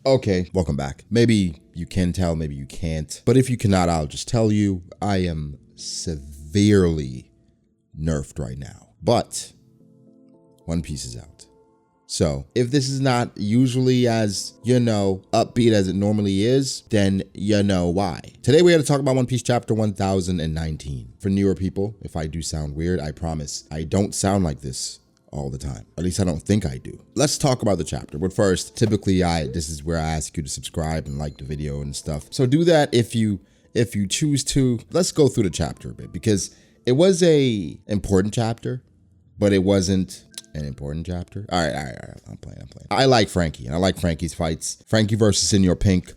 Okay, welcome back. Maybe you can tell, maybe you can't. But if you cannot, I'll just tell you, I am severely nerfed right now. But One Piece is out. So if this is not usually as, upbeat as it normally is, then you know why. Today we're going to talk about One Piece chapter 1019. For newer people, if I do sound weird, I promise I don't sound like this all the time. At least I don't think I do. Let's talk about the chapter. But first, typically this is where I ask you to subscribe and like the video and stuff. So do that if you choose to. Let's go through the chapter a bit, because it was a important chapter, but it wasn't an important chapter. All right. I'm playing. I like Frankie, and I like Frankie's fights. Frankie versus Senor Pink,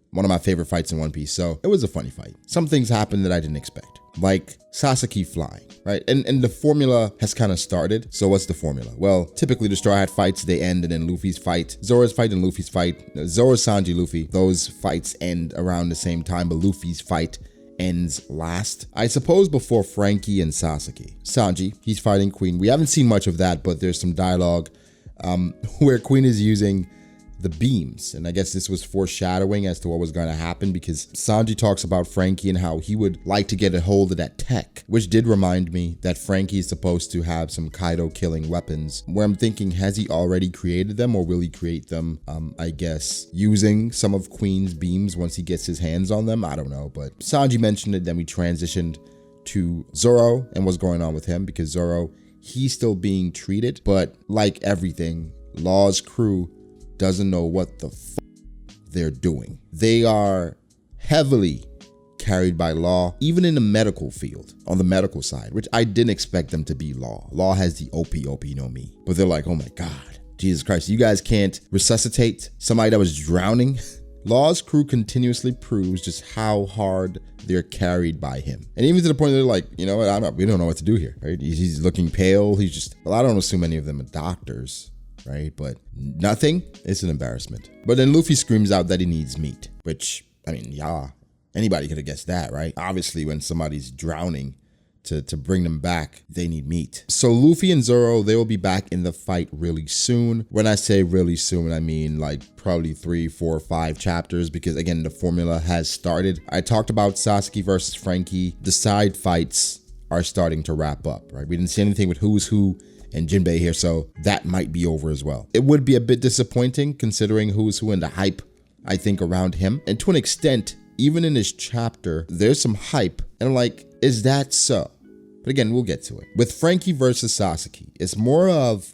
one of my favorite fights in One Piece. So it was a funny fight. Some things happened that I didn't expect, like Sasaki flying, right? And the formula has kind of started. So what's the formula? Well, typically the Straw Hat fights, they end, and then Luffy's fight, Zoro's fight and Luffy's fight, Zoro, Sanji, Luffy, those fights end around the same time, but Luffy's fight ends last. I suppose before Frankie and Sasaki. Sanji, he's fighting Queen. We haven't seen much of that, but there's some dialogue where Queen is using the beams. And I guess this was foreshadowing as to what was going to happen, because Sanji talks about Frankie and how he would like to get a hold of that tech, which did remind me that Frankie is supposed to have some Kaido killing weapons, where I'm thinking, has he already created them, or will he create them, I guess, using some of Queen's beams once he gets his hands on them? I don't know, but Sanji mentioned it. Then we transitioned to Zoro and what's going on with him, because Zoro, he's still being treated, but like everything, Law's crew doesn't know what the they're doing. They are heavily carried by Law, even in the medical field, on the medical side, which I didn't expect them to be Law. Law has the OP no me. But they're like, oh my God, Jesus Christ, you guys can't resuscitate somebody that was drowning? Law's crew continuously proves just how hard they're carried by him. And even to the point that they're like, you know what, we don't know what to do here, right? He's looking pale. He's just, well, I don't assume any of them are doctors, right? But nothing, it's an embarrassment. But then Luffy screams out that he needs meat, which, I mean, yeah, anybody could have guessed that, right? Obviously, when somebody's drowning, to bring them back, they need meat. So Luffy and Zoro, they will be back in the fight really soon. When I say really soon, I mean like probably 3, 4, 5 chapters, because again, the formula has started. I talked about Sasaki versus Frankie. The side fights are starting to wrap up, right? We didn't see anything with Who's Who and Jinbei here, so that might be over as well. It would be a bit disappointing considering Who's Who and the hype, I think, around him. And to an extent, even in this chapter, there's some hype. And I'm like, is that so? But again, we'll get to it. With Frankie versus Sasaki, it's more of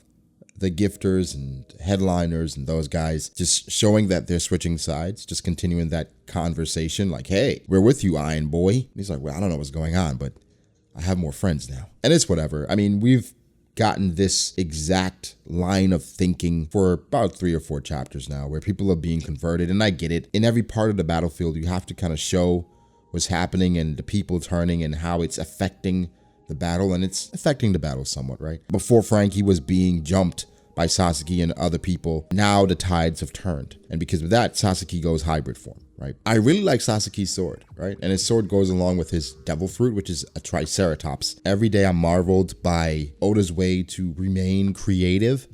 the gifters and headliners and those guys just showing that they're switching sides, just continuing that conversation like, hey, we're with you, Iron Boy. And he's like, well, I don't know what's going on, but I have more friends now. And it's whatever. I mean, we've gotten this exact line of thinking for about 3 or 4 chapters now, where people are being converted. And I get it. In every part of the battlefield, you have to kind of show what's happening and the people turning and how it's affecting the battle. And it's affecting the battle somewhat, right? Before, Frankie was being jumped by Sasaki and other people. Now the tides have turned. And because of that, Sasaki goes hybrid form, right? I really like Sasaki's sword, right? And his sword goes along with his devil fruit, which is a triceratops. Every day I'm marveled by Oda's way to remain creative,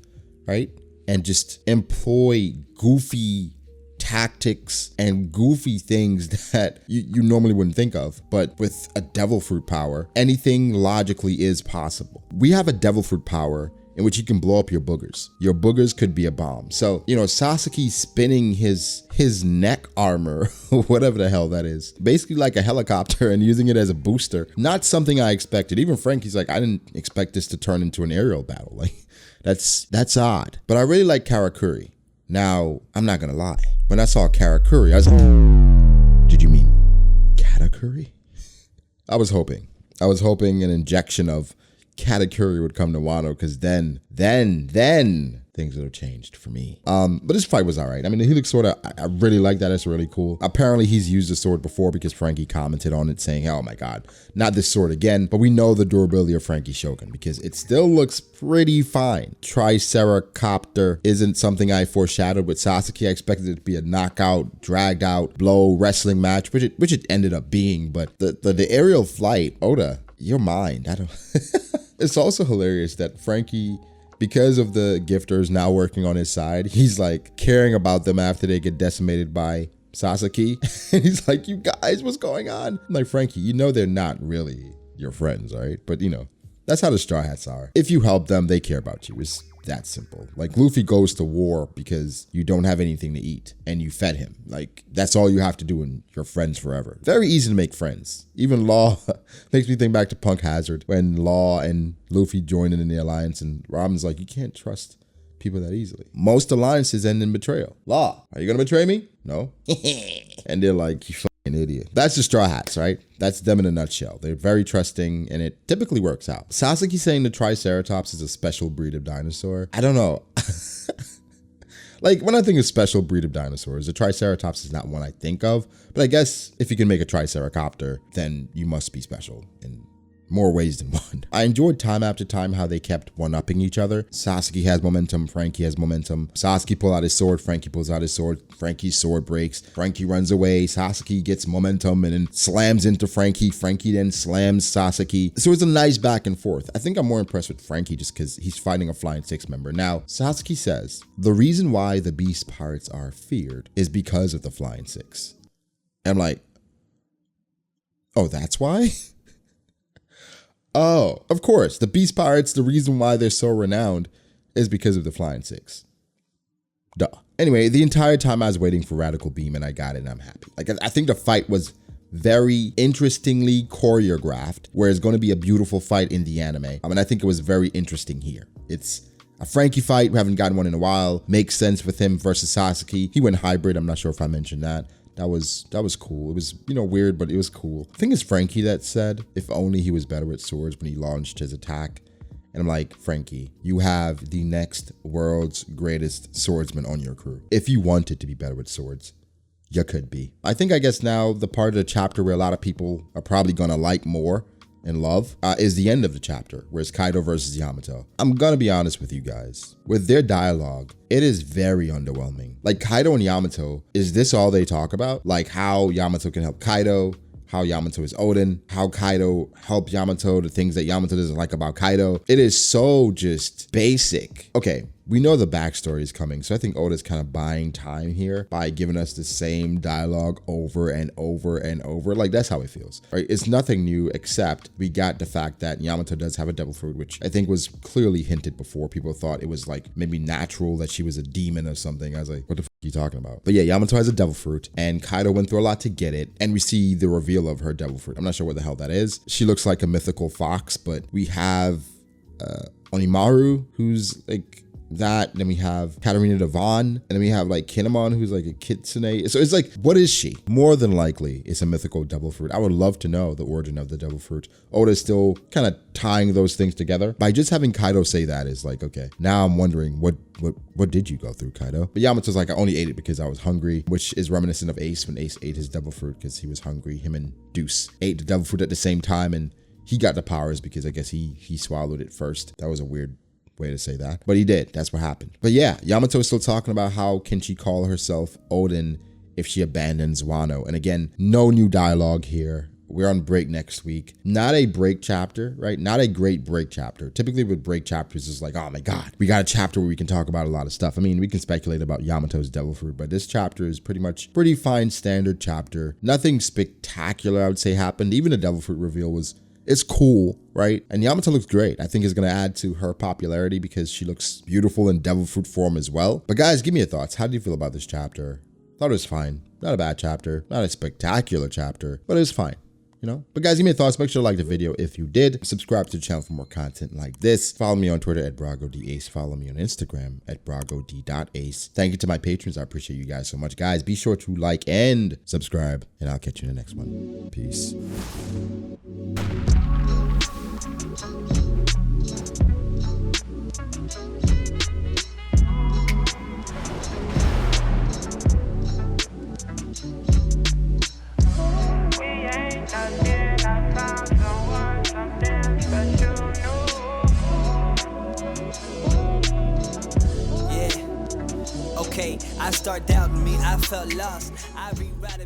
right? And just employ goofy tactics and goofy things that you normally wouldn't think of. But with a devil fruit power, anything logically is possible. We have a devil fruit power in which you can blow up your boogers. Your boogers could be a bomb. So, Sasaki spinning his neck armor, whatever the hell that is, basically like a helicopter, and using it as a booster. Not something I expected. Even Frankie's like, I didn't expect this to turn into an aerial battle. Like, that's odd. But I really like Karakuri. Now, I'm not gonna lie. When I saw Karakuri, I was like, did you mean Katakuri? I was hoping an injection of Katakuri would come to Wano, because then things would have changed for me. But this fight was all right. I mean, the Helix sword, I really like that. It's really cool. Apparently, he's used the sword before, because Frankie commented on it saying, oh my God, not this sword again. But we know the durability of Frankie's Shogun, because it still looks pretty fine. Triceracopter isn't something I foreshadowed with Sasaki. I expected it to be a knockout, dragged out, blow wrestling match, which it ended up being. But the aerial flight, Oda, your mind, I don't... It's also hilarious that Frankie because of the gifters now working on his side, he's like caring about them after they get decimated by Sasaki. And he's like, you guys, what's going on? I'm like, Frankie, you know they're not really your friends, right? But you know, that's how the Straw Hats are. If you help them, they care about you. It's that simple. Like Luffy goes to war because you don't have anything to eat and you fed him. Like that's all you have to do and you're friends forever. Very easy to make friends. Even Law makes me think back to Punk Hazard when Law and Luffy joined in the alliance and Robin's like, you can't trust people that easily. Most alliances end in betrayal. Law, are you gonna betray me? No. And they're like, you fucking idiot. That's the Straw Hats, right? That's them in a nutshell. They're very trusting and it typically works out. Sasaki saying the Triceratops is a special breed of dinosaur. I don't know. Like when I think of special breed of dinosaurs, the Triceratops is not one I think of, but I guess if you can make a Triceracopter, then you must be special in more ways than one. I enjoyed time after time how they kept one-upping each other. Sasaki has momentum, Frankie has momentum. Sasaki pulls out his sword, Frankie pulls out his sword, Frankie's sword breaks, Frankie runs away, Sasaki gets momentum and then slams into Frankie, Frankie then slams Sasaki. So it's a nice back and forth. I think I'm more impressed with Frankie just because he's fighting a Flying Six member. Now, Sasaki says, the reason why the Beast Pirates are feared is because of the Flying Six. And I'm like, oh, that's why? Oh, of course. The Beast Pirates, the reason why they're so renowned is because of the Flying Six. Duh. Anyway, the entire time I was waiting for Radical Beam and I got it and I'm happy. Like, I think the fight was very interestingly choreographed, where it's going to be a beautiful fight in the anime. I mean, I think it was very interesting here. It's a Frankie fight. We haven't gotten one in a while. Makes sense with him versus Sasaki. He went hybrid. I'm not sure if I mentioned that. That was cool. It was, you know, weird, but it was cool. I think it's Frankie that said, if only he was better with swords when he launched his attack. And I'm like, Frankie, you have the next world's greatest swordsman on your crew. If you wanted to be better with swords, you could be. I guess now the part of the chapter where a lot of people are probably gonna like more and love is the end of the chapter, where it's Kaido versus Yamato. I'm gonna be honest with you guys. With their dialogue, it is very underwhelming. Like Kaido and Yamato, is this all they talk about? Like how Yamato can help Kaido, how Yamato is Odin, how Kaido helped Yamato, the things that Yamato doesn't like about Kaido. It is so just basic. Okay, we know the backstory is coming, so I think Oda's kind of buying time here by giving us the same dialogue over and over and over. Like, that's how it feels, right? It's nothing new, except we got the fact that Yamato does have a devil fruit, which I think was clearly hinted before. People thought it was like maybe natural that she was a demon or something. I was like, what the f are you talking about? But yeah, Yamato has a devil fruit and Kaido went through a lot to get it. And we see the reveal of her devil fruit. I'm not sure what the hell that is. She looks like a mythical fox, but we have Onimaru, who's like that, and then we have Katarina Devon, and then we have like Kinemon, who's like a kitsune. So it's like, what is she? More than likely, it's a mythical devil fruit. I would love to know the origin of the devil fruit. Oda's still kind of tying those things together. By just having Kaido say that is like, okay, now I'm wondering what did you go through, Kaido? But Yamato's like, I only ate it because I was hungry, which is reminiscent of Ace when Ace ate his devil fruit because he was hungry. Him and Deuce ate the devil fruit at the same time, and he got the powers because I guess he swallowed it first. That was a weird way to say that, but he did. That's what happened. But yeah, Yamato is still talking about how can she call herself Odin if she abandons Wano. And again, no new dialogue here. We're on break next week. Not a break chapter, right? Not a great break chapter. Typically with break chapters, it's like, oh my God, we got a chapter where we can talk about a lot of stuff. I mean, we can speculate about Yamato's devil fruit, but this chapter is pretty fine standard chapter. Nothing spectacular, I would say, happened. Even the devil fruit reveal it's cool, right? And Yamato looks great. I think it's going to add to her popularity because she looks beautiful in devil fruit form as well. But guys, give me your thoughts. How do you feel about this chapter? Thought it was fine. Not a bad chapter. Not a spectacular chapter, but it was fine. You know, but guys, give me your thoughts. Make sure to like the video if you did. Subscribe to the channel for more content like this. Follow me on Twitter at BragoDAce. Follow me on Instagram at BragoD.Ace. Thank you to my patrons. I appreciate you guys so much. Guys, be sure to like and subscribe, and I'll catch you in the next one. Peace. I start doubting me, I felt lost. I rewrite it.